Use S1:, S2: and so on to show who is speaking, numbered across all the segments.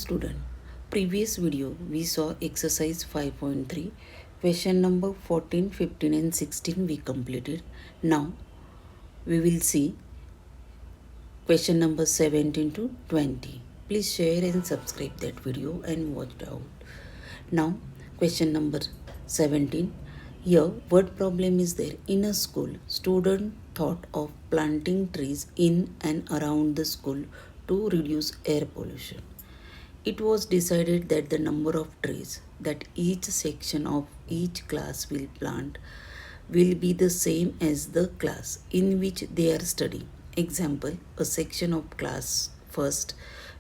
S1: Student, previous video we saw exercise 5.3, question number 14, 15 and 16 we completed. Now we will see question number 17 to 20. Please share and subscribe that video and watch it out. Now question number 17. Here word problem is there. In a school, student thought of planting trees in and around the school to reduce air pollution. It was decided that the number of trees that each section of each class will plant will be the same as the class in which they are studying. Example, a section of class first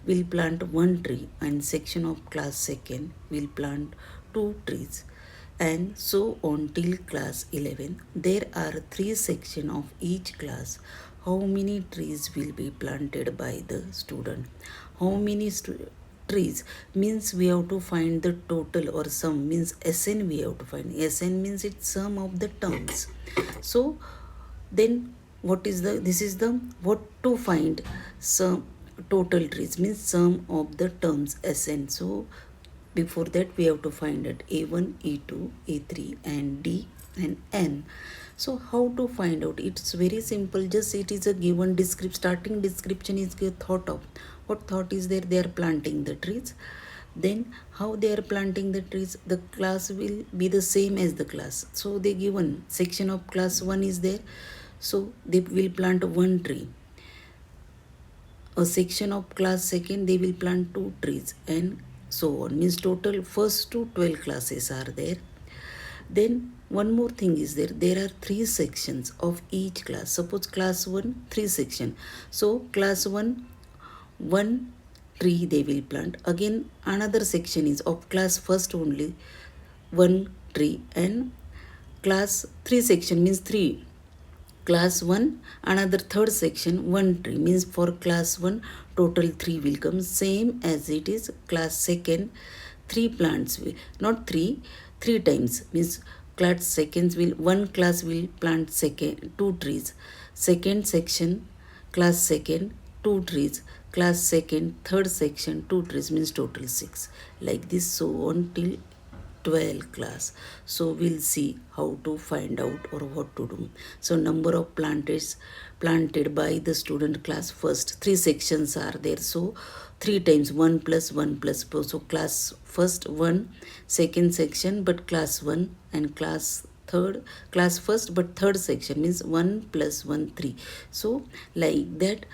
S1: will plant one tree and section of class second will plant two trees, and so on till class 11. There are three sections of each class. How many trees will be planted by the student? How many trees means we have to find the total, or sum means SN we have to find. SN means it's sum of the terms. So then what is this is the what to find sum total trees means sum of the terms SN. So before that we have to find it A1, E2, A3 and D and N. So how to find out? It's very simple. Just it is a given starting description is thought of. What thought is there? They are planting the trees. Then how they are planting the trees? The class will be the same as the class. So they given section of class 1 is there. So they will plant one tree. A section of class second they will plant two trees and so on. Means total first to 12 classes are there. Then one more thing is there. There are three sections of each class. Suppose class 1, 3 section. So class 1, one tree they will plant. Again another section is of class first only one tree, and class 3 section means 3. Class 1 another third section one tree, means for class 1 total 3 will come, same as it is class second 3 plants will, not 3 times, means class seconds will one class will plant second 2 trees, second section class second 2 trees, class second third section 2 trees, means total 6, like this so on till 12 class. So we'll see how to find out or what to do. So number of planted by the student class first, 3 sections are there, so 3 times 1 plus 1 plus 4. So class first 1 second section but class 1, and class first but third section means 1 plus 1 3. So like that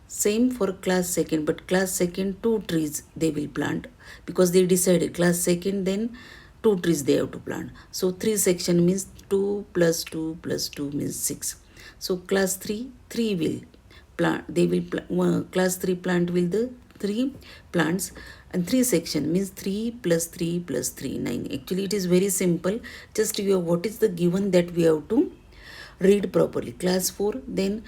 S1: same for class second, but class second 2 trees they will plant because they decided class second then 2 trees they have to plant. So 3 section means 2 plus 2 plus 2 means 6. So class 3 will plant, they will class 3 plant will the 3 plants, and 3 section means 3 plus 3 plus 3 9. Actually it is very simple. Just you what is the given that we have to read properly. Class 4 then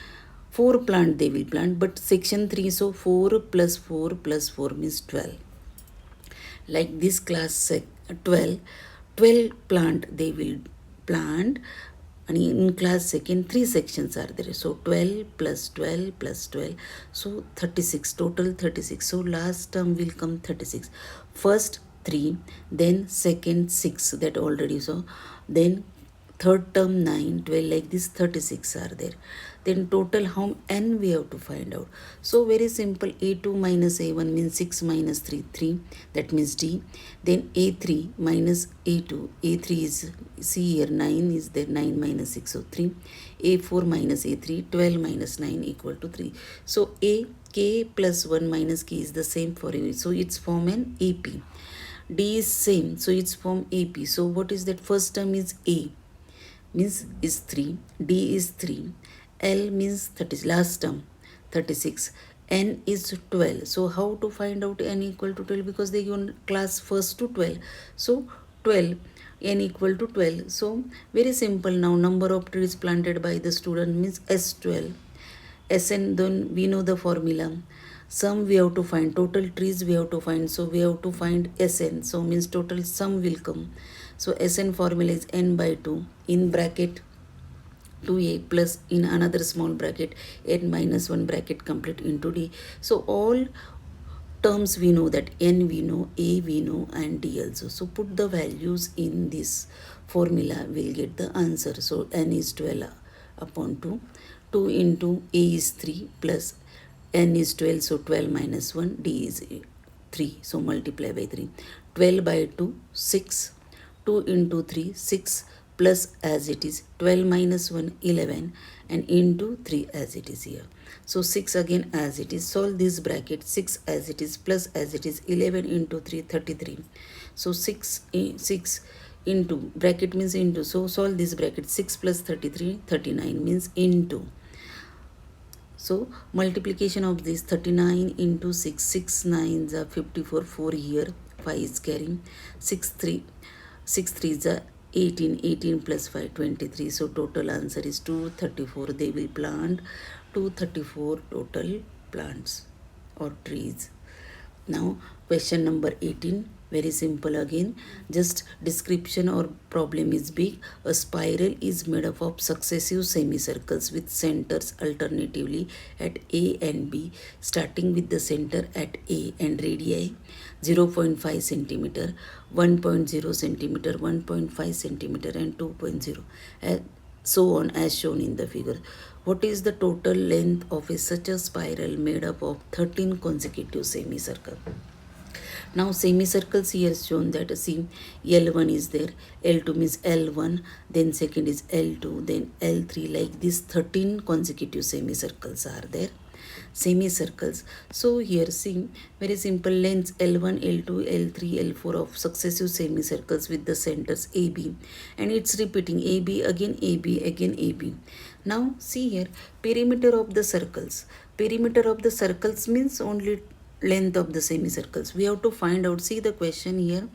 S1: 4 plant they will plant, but section 3 so 4 plus 4 plus 4 means 12. Like this class 12 plant they will plant, and in class second 3 sections are there, so 12 plus 12 plus 12, so 36, total 36. So last term will come 36. First 3, then second 6, that already so, then third term 9, 12, like this 36 are there. Then total how n we have to find out. So very simple, A2 minus A1 means 6 minus 3, 3, that means D. Then A3 minus A2, A3 is, see here 9 is there, 9 minus 6, so 3. A4 minus A3, 12 minus 9 equal to 3. So A, K plus 1 minus K is the same for you. So it's form an AP. D is same, so it's form AP. So what is that? First term is A, means is 3, D is 3, L means 30, last term 36, N is 12. So how to find out N equal to 12? Because they given class first to 12. So 12, N equal to 12. So very simple now, number of trees planted by the student means S12. Sn, then we know the formula. Sum we have to find, total trees we have to find. So we have to find Sn. So means total sum will come. So Sn formula is n by 2 in bracket 2a plus in another small bracket n minus 1 bracket complete into d. So all terms we know that n we know, a we know, and d also. So put the values in this formula, we'll get the answer. So n is 12 upon 2. 2 into a is 3 plus n is 12, so 12 minus 1, d is 3, so multiply by 3. 12 by 2, 6. 2 into 3, 6 plus as it is 12 minus 1, 11, and into 3 as it is here. So 6 again as it is. Solve this bracket. 6 as it is plus as it is 11 into 3, 33. So 6 into bracket means into. So solve this bracket. 6 plus 33, 39 means into. So multiplication of this 39 into 6, 6 9s are 54, 4 here, 5 is carrying, 6 3s are 18, 18 plus 5, 23. So total answer is 234. They will plant 234 total plants or trees. Now question number 18, very simple again. Just description or problem is big. A spiral is made up of successive semicircles with centers alternatively at A and B, starting with the center at A and radii 0.5 centimeter, 1.0 centimeter, 1.5 centimeter, and 2.0, and so on as shown in the figure. What is the total length of such a spiral made up of 13 consecutive semicircles? Now semicircles here shown that see L1 is there, L2 means L1, then second is L2, then L3, like this 13 consecutive semicircles are there. Semicircles. So here see very simple lengths L1, L2, L3, L4 of successive semicircles with the centers AB, and it's repeating AB again, AB again, AB. Now see here perimeter of the circles. Perimeter of the circles means only length of the semicircles. We have to find out. See the question here.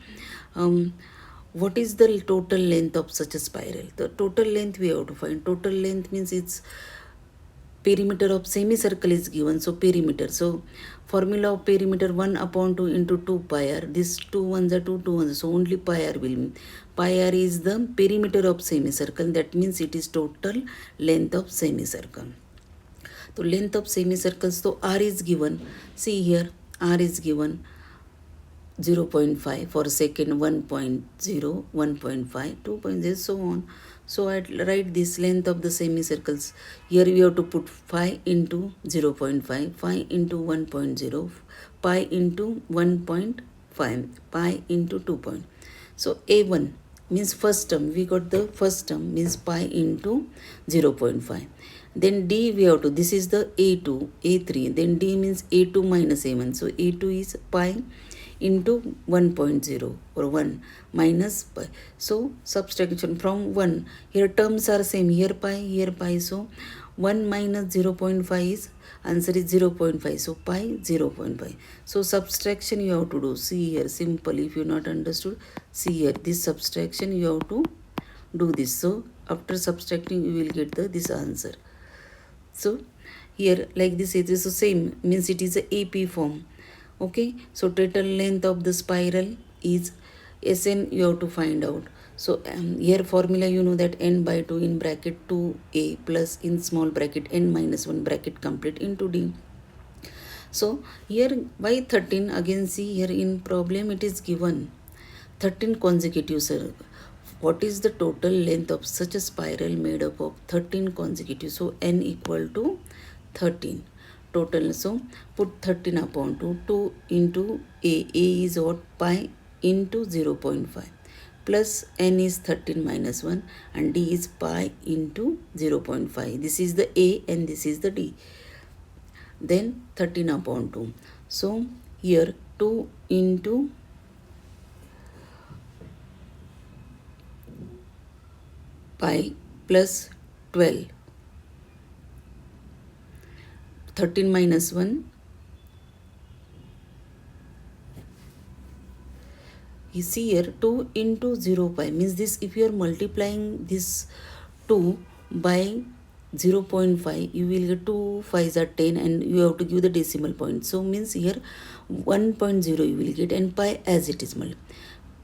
S1: What is the total length of such a spiral? The total length we have to find. Total length means it's perimeter of semicircle is given, so perimeter. So formula of perimeter 1 upon 2 into 2 pi r. This 2 ones are 2 ones, so only pi r will. Pi r is the perimeter of semicircle. That means it is total length of semicircle. So length of semicircles, so r is given. See here r is given 0.5, for second 1.0, 1.5, 2.0, so on. So I write this length of the semicircles. Here we have to put 5 into 0.5, 5 into 1.0, pi into 1.5, pi into 2. So A1 means first term. We got the first term means pi into 0.5. Then D we have to, this is the A2, A3. Then D means A2 minus A1. So A2 is pi into 1.0 or 1 minus pi. So subtraction from 1. Here terms are same. Here pi. So 1 minus 0.5 is, answer is 0.5. So pi 0.5. So subtraction you have to do. See here, simple. If you not understood, see here, this subtraction you have to do this. So after subtracting you will get this answer. So here like this it is the same, means it is a AP form. Okay, so total length of the spiral is Sn, you have to find out. So here formula you know that n by 2 in bracket 2a plus in small bracket n minus 1 bracket complete into d. So here by 13, again see here in problem it is given 13 consecutive circles. What is the total length of such a spiral made up of 13 consecutive? So n equal to 13 total. So put 13 upon 2. 2 into a is what? Pi into 0.5 plus n is 13 minus 1 and d is pi into 0.5. This is the a and this is the d. Then 13 upon 2. So here 2 into pi plus 12. 13 minus 1. You see here 2 into 0 pi means this, if you are multiplying this 2 by 0.5, you will get 2 5s are 10 and you have to give the decimal point. So means here 1.0 you will get and pi as it is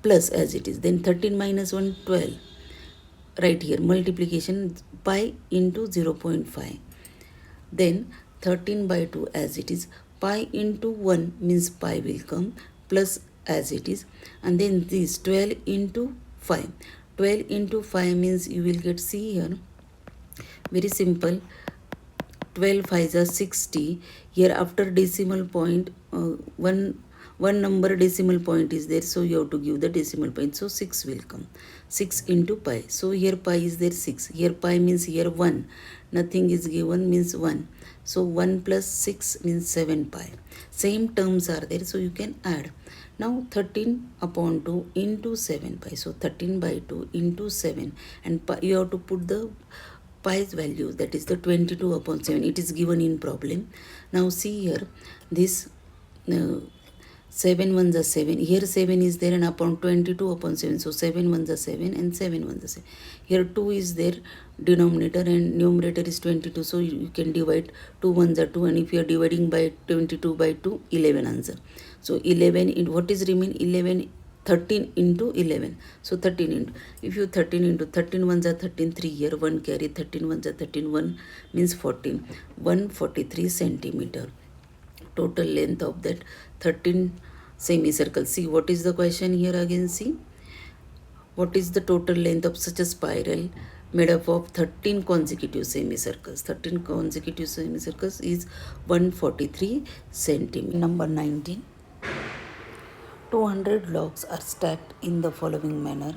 S1: plus as it is. Then 13 minus 1, 12. Right here multiplication pi into 0.5. Then 13 by 2 as it is, pi into 1 means pi will come plus as it is, and then this 12 into 5. 12 into 5 means you will get, see here, very simple, 12 5s are 60. Here after decimal point, one number decimal point is there, so you have to give the decimal point, so 6 will come. 6 into pi, so here pi is there 6, here pi means here 1, nothing is given means 1, so 1 plus 6 means 7 pi. Same terms are there, so you can add. Now 13 upon 2 into 7 pi, so 13 by 2 into 7, and pi, you have to put the pi's value, that is the 22 upon 7. It is given in problem. Now see here, this 7 ones are 7. Here 7 is there and upon 22 upon 7. So 7 ones are 7 and 7 ones are 7. Here 2 is there, denominator, and numerator is 22. So you can divide 2 ones are 2, and if you are dividing by 22 by 2, 11 answer. So 11 in what is remain? 11, 13 into 11. So 13 into, if you 13 into 13 ones are 13, 3 here 1 carry, 13 ones are 13, 1 means 14, 143 centimeter. Total length of that 13 semicircle. See what is the question here again. See what is the total length of such a spiral made up of 13 consecutive semicircles. 13 consecutive semicircles is 143 centimeter. Number 19. 200 logs are stacked in the following manner: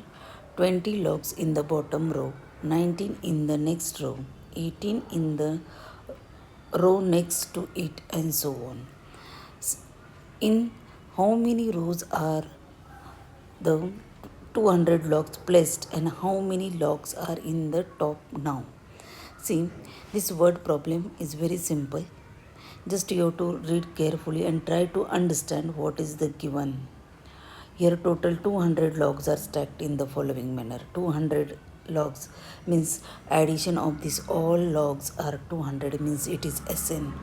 S1: 20 logs in the bottom row, 19 in the next row, 18 in the row next to it, and so on. In how many rows are the 200 logs placed, and how many logs are in the top now? See, this word problem is very simple. Just you have to read carefully and try to understand what is the given. Here total 200 logs are stacked in the following manner. 200 logs means addition of these all logs are 200, means it is Sn.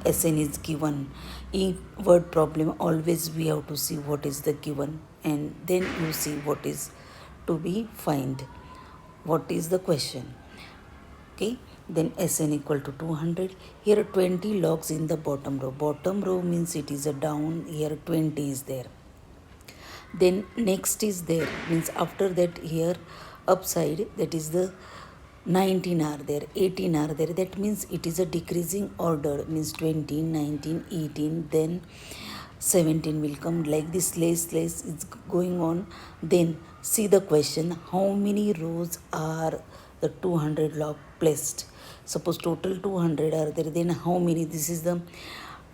S1: Sn is given. In word problem always we have to see what is the given, and then you see what is to be find. What is the question? Okay, then Sn equal to 200. Here 20 logs in the bottom row. Bottom row means it is a down. Here 20 is there. Then next is there, means after that here upside, that is the 19 are there, 18 are there, that means it is a decreasing order, means 20, 19, 18, then 17 will come, like this less is going on. Then see the question, how many rows are the 200 log placed? Suppose total 200 are there, then how many? This is the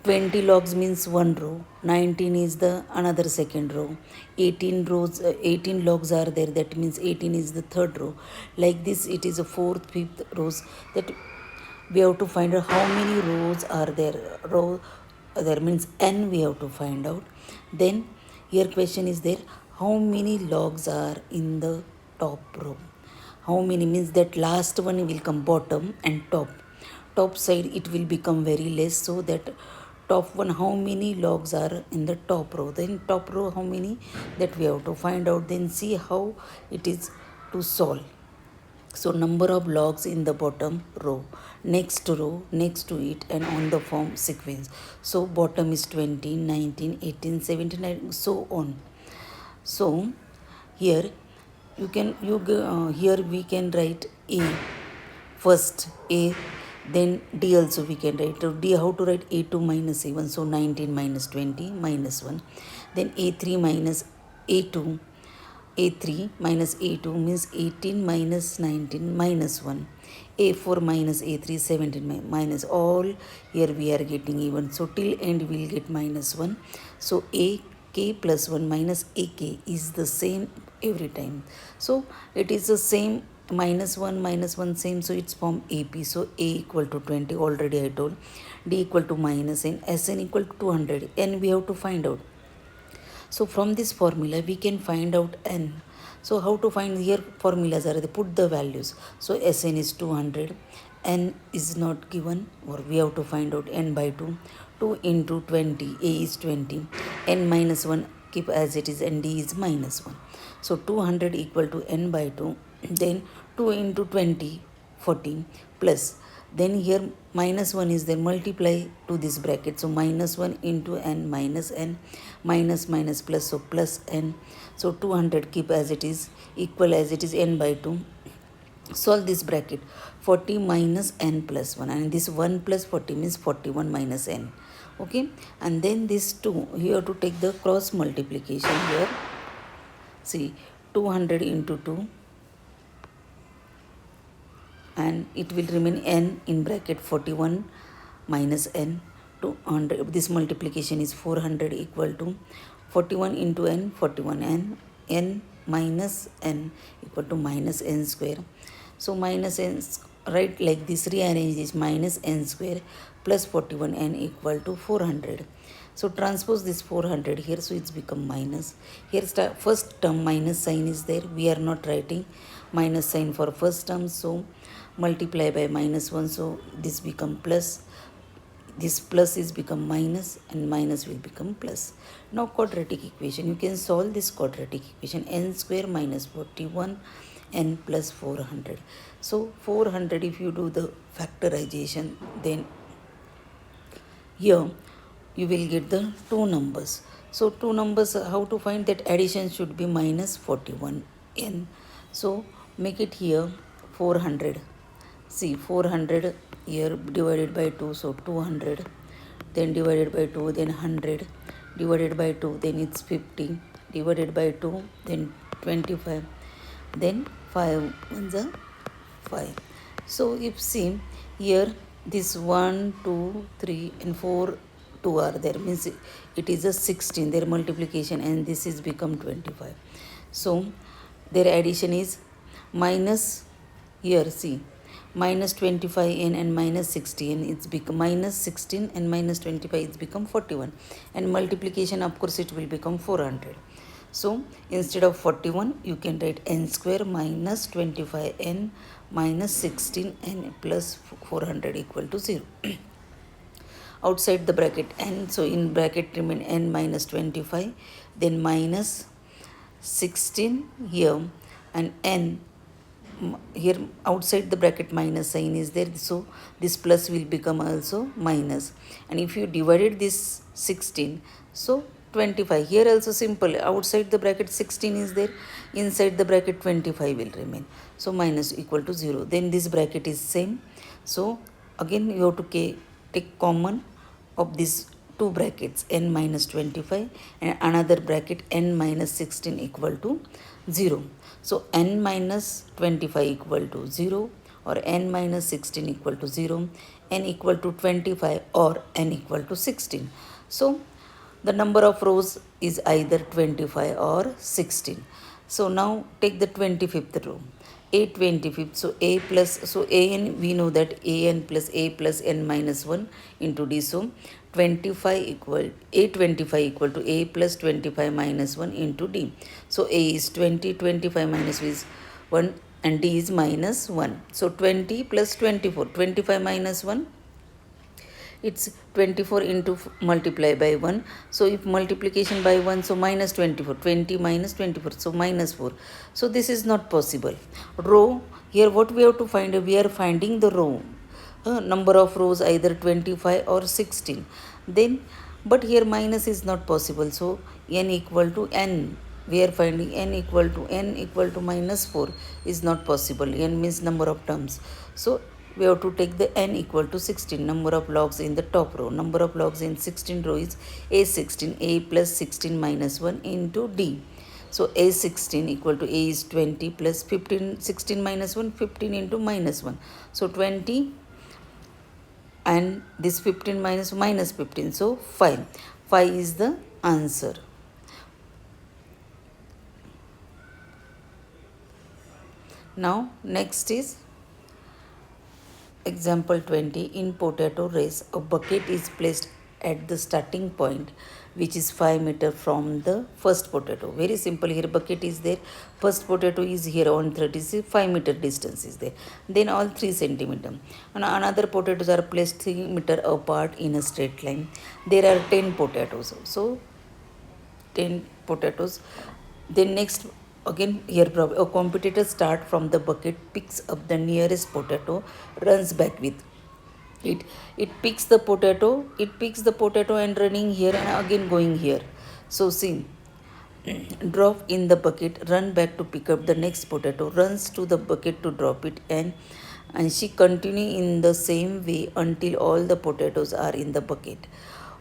S1: 20 logs means one row, 19 is the another second row, 18 logs are there, that means 18 is the third row. Like this it is a fourth, fifth rows, that we have to find out how many rows are there. Row there means n we have to find out. Then here question is there, how many logs are in the top row? How many means that last one will come bottom and top. Top side it will become very less, so that top one, how many logs are in the top row? Then top row how many, that we have to find out. Then see how it is to solve. So number of logs in the bottom row, next to it, and on the form sequence. So bottom is 20, 19, 18, 17, and so on. So here here we can write A first, A, then D also we can write. So D, how to write? A2 minus A1, so 19 minus 20 minus 1. Then A3 minus A2, A3 minus A2 means 18 minus 19 minus 1. A4 minus A3, 17 minus, all here we are getting even. So till end we will get minus 1. So AK plus 1 minus AK is the same every time. So it is the same, minus 1 same, so it's from AP. So A equal to 20, already I told. D equal to minus n, Sn equal to 200. N we have to find out. So from this formula we can find out n. So how to find? Here formulas are, they put the values. So Sn is 200, n is not given, or we have to find out n by 2. 2 into 20, A is 20, n minus 1 keep as it is, and D is minus 1. So 200 equal to n by 2, then 2 into 20, 40, plus Then here minus 1 is there, multiply to this bracket. So minus 1 into n minus n, minus minus plus, so plus n. So 200 keep as it is, equal as it is n by 2. Solve this bracket, 40 minus n plus 1, and this 1 plus 40 means 41 minus n. Okay, and then this 2, you have to take the cross multiplication here. See, 200 into 2, and it will remain n in bracket 41 minus n. 200, this multiplication is 400 equal to 41 into n, 41 n minus n equal to minus n square. So minus n, right, like this, rearrange this, minus n square plus 41 n equal to 400. So transpose this 400 here, so it's become minus. Here first term minus sign is there, we are not writing minus sign for first term, so multiply by minus 1, so this become plus, this plus is become minus, and minus will become plus. Now quadratic equation, you can solve this quadratic equation, n square minus 41 n plus 400. So 400, if you do the factorization, then here you will get the two numbers. So two numbers, how to find that? Addition should be minus 41 n. So make it here 400. See, 400 here divided by 2, so 200, then divided by 2, then 100, divided by 2, then it's 50, divided by 2, then 25, then 5 ones are 5. So if see here, this 1, 2, 3 and 4, 2 are there, means it is a 16, their multiplication, and this is become 25. So their addition is minus, here see, minus 25n and minus 60n, it's become minus 16 and minus 25, it's become 41, and multiplication of course it will become 400. So instead of 41, you can write n square minus 25n minus 16n plus 400 equal to 0. Outside the bracket n, so in bracket remain n minus 25, then minus 16 here, and n here outside the bracket minus sign is there, so this plus will become also minus. And if you divided this 16, so 25, here also simple, outside the bracket 16 is there, inside the bracket 25 will remain, so minus equal to 0. Then this bracket is same, so again you have to take common of these two brackets, n minus 25 and another bracket n minus 16 equal to 0. So n minus 25 equal to 0, or n minus 16 equal to 0, n equal to 25 or n equal to 16. So the number of rows is either 25 or 16. So now take the 25th row, a 25th, so a plus, so a n, we know that a n plus n minus 1 into d, so 25 equal, a25 equal to a plus 25 minus 1 into d. So a is 20, 25 minus is 1, and d is minus 1. So 20 plus 24, 25 minus 1, it's 24 into multiply by 1. So if multiplication by 1, so minus 24, 20 minus 24, so minus 4. So this is not possible. Row, here what we have to find, we are finding the row, number of rows either 25 or 16. Then, but here minus is not possible, so n equal to n, we are finding n equal to minus 4 is not possible. N means number of terms, so we have to take the n equal to 16, number of logs in the top row. Number of logs in 16 row is a16, a plus 16 minus 1 into d. So a16 equal to a is 20 plus 15, 16 minus 1, 15 into minus 1. So 20, and this 15 minus 15, so 5. 5 is the answer. Now next is example 20. In potato race, a bucket is placed at the starting point, which is 5 meter from the first potato. Very simple, here bucket is there, first potato is here on 36, 5 meter distance is there, then all 3 centimeter, and another potatoes are placed 3 meter apart in a straight line. There are 10 potatoes, so 10 potatoes. Then next, again here a competitor start from the bucket, picks up the nearest potato, runs back with it it picks the potato and running here and again going here. So see, drop in the bucket, run back to pick up the next potato, runs to the bucket to drop it, and she continue in the same way until all the potatoes are in the bucket.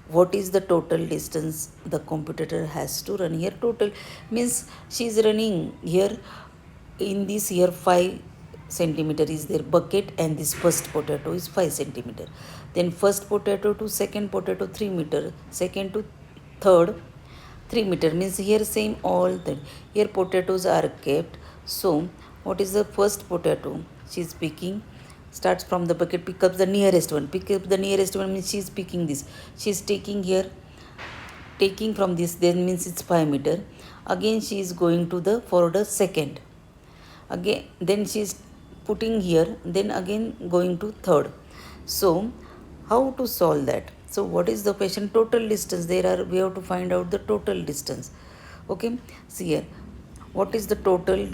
S1: What is the total distance the competitor has to run? Here total means she is running here in this here 5 centimeter is their bucket, and this first potato is 5 centimeter. Then first potato to second potato 3 meter, second to third 3 meter, means here same all that here potatoes are kept. So what is the first potato she is picking? Starts from the bucket, pick up the nearest one, pick up the nearest one means she is picking this, she is taking here, taking from this, then means it's 5 meter. Again she is going to the for the second, again then she is putting here, then again going to third. So how to solve that? So what is the question? Total distance, there are, we have to find out the total distance. Okay, see here, what is the total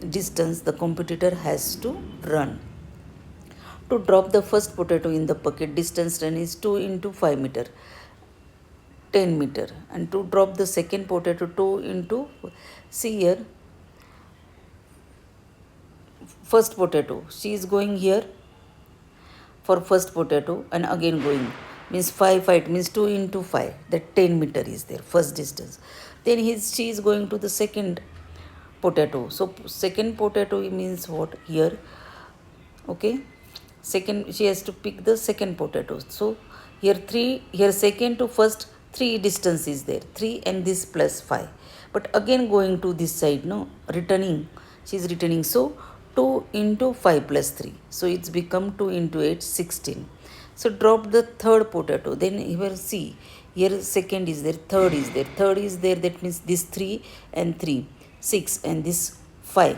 S1: distance the competitor has to run? To drop the first potato in the bucket, distance run is 2 into 5 meter, 10 meter. And to drop the second potato, 2 into, see here, first potato she is going here for first potato and again going, means 5 means 2 into 5, that 10 meter is there first distance. Then she is going to the second potato. So second potato means what here? Okay, second she has to pick the second potato. So here 3, here second to first 3 distance is there, 3 and this plus 5, but again going to this side, no, returning, she is returning. So 2 into 5 plus 3, so it's become 2 into 8 16. So drop the third potato, then here see, here second is there, third is there, third is there, that means this 3 and 3 6 and this 5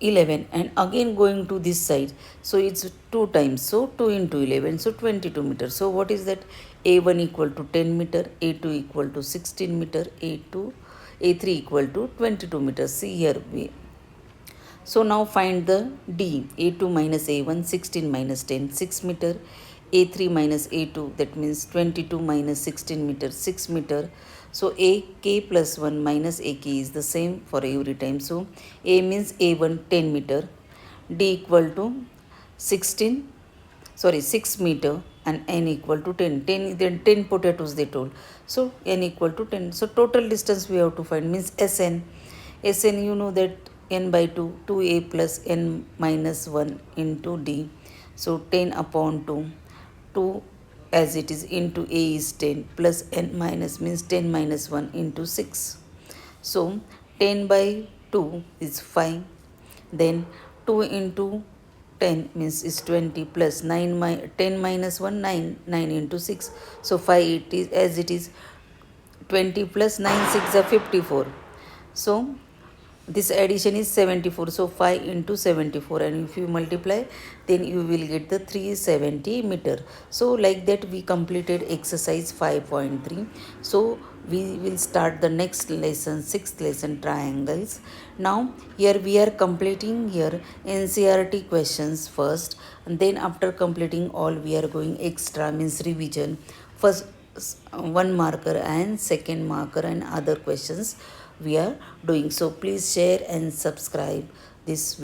S1: 11, and again going to this side, so it's 2 times, so 2 into 11, so 22 meters. So what is that? A1 equal to 10 meter, A2 equal to 16 meter, A3 equal to 22 meters. See here we, so now find the D. A2 minus A1, 16 minus 10, 6 meter. A3 minus A2, that means 22 minus 16 meter, 6 meter. So AK plus 1 minus AK is the same for every time. So A means A1 10 meter, D equal to 6 meter, and N equal to 10. 10, then 10 potatoes they told. So N equal to 10. So total distance we have to find, means SN. SN you know that N by 2, 2A plus N minus 1 into D. So 10 upon 2, 2 as it is into A is 10 plus N minus means 10 minus 1 into 6. So 10 by 2 is 5. Then 2 into 10 means is 20 plus 10 minus 1 9, 9 into 6. So 5 it is as it is 20 plus 9 6 are 54. So this addition is 74. So 5 into 74, and if you multiply, then you will get the 370 meter. So like that we completed exercise 5.3. So we will start the next lesson, 6th lesson, triangles. Now here we are completing here NCERT questions first, and then after completing all we are going extra, means revision, first 1 marker and second marker and other questions we are doing. So please share and subscribe this